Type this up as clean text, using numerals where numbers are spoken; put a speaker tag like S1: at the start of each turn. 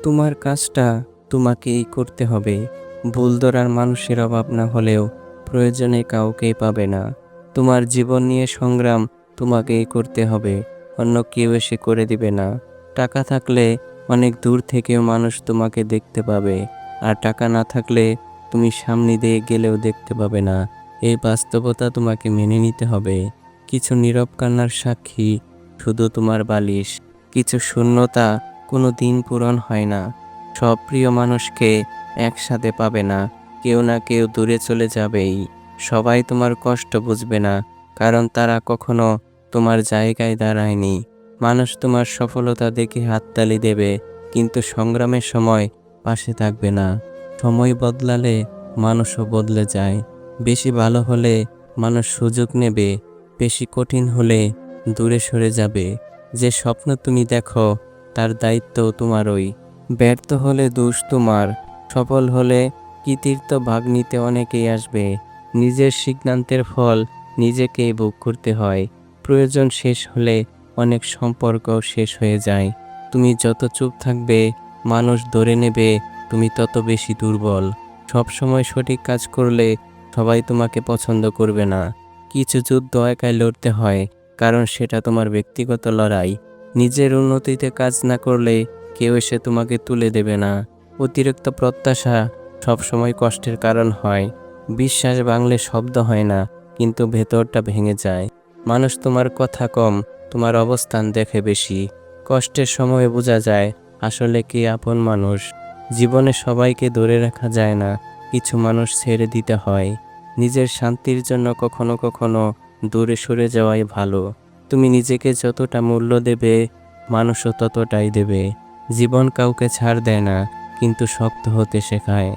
S1: তোমার কাজটা তোমাকেই করতে হবে। ভুল ধরার মানুষের অভাব না হলেও প্রয়োজনে কাউকেই পাবে না। তোমার জীবন নিয়ে সংগ্রাম তোমাকেই করতে হবে, অন্য কেউ এসে করে দিবে না। টাকা থাকলে অনেক দূর থেকেও মানুষ তোমাকে দেখতে পাবে, আর টাকা না থাকলে তুমি সামনে দিয়ে গেলেও দেখতে পাবে না। এই বাস্তবতা তোমাকে মেনে নিতে হবে। কিছু নীরব কান্নার সাক্ষী শুধু তোমার বালিশ, কিছু শূন্যতা কোনো দিন পূরণ হয় না। সব প্রিয় মানুষকে একসাথে পাবে না, কেউ না কেউ দূরে চলে যাবেই। সবাই তোমার কষ্ট বুঝবে না, কারণ তারা কখনো তোমার জায়গায় দাঁড়ায়নি। মানুষ তোমার সফলতা দেখে হাততালি দেবে, কিন্তু সংগ্রামের সময় পাশে থাকবে না। সময় বদলালে মানুষও বদলে যায়। বেশি ভালো হলে মানুষ সুযোগ নেবে, বেশি কঠিন হলে দূরে সরে যাবে। যে স্বপ্ন তুমি দেখো তার দায়িত্বও তোমারই। ব্যর্থ হলে দোষ তোমার, সফল হলে কৃতিত্ব ভাগ নিতে অনেকেই আসবে। নিজের সিদ্ধান্তের ফল নিজেকেই ভোগ করতে হয়। প্রয়োজন শেষ হলে অনেক সম্পর্কও শেষ হয়ে যায়। তুমি যত চুপ থাকবে মানুষ ধরে নেবে তুমি তত বেশি দুর্বল। সবসময় সঠিক কাজ করলে সবাই তোমাকে পছন্দ করবে না। কিছু যুদ্ধ একাই লড়তে হয়, কারণ সেটা তোমার ব্যক্তিগত লড়াই। নিজের উন্নতিতে কাজ না করলে কেউ এসে তোমাকে তুলে দেবে না। অতিরিক্ত প্রত্যাশা সবসময় কষ্টের কারণ হয়। বিশ্বাস ভাঙলে শব্দ হয় না, কিন্তু ভেতরটা ভেঙে যায়। মানুষ তোমার কথা কম, তোমার অবস্থান দেখে বেশি। কষ্টের সময়ে বোঝা যায় আসলে কে আপন মানুষ। জীবনে সবাইকে ধরে রাখা যায় না, কিছু মানুষ ছেড়ে দিতে হয়। নিজের শান্তির জন্য কখনো কখনো দূরে সরে যাওয়াই ভালো। তুমি নিজেকে যতটা মূল্য দেবে মানুষও ততটাই দেবে। জীবন কাউকে ছাড় দেয় না, কিন্তু শক্ত হতে শেখায়।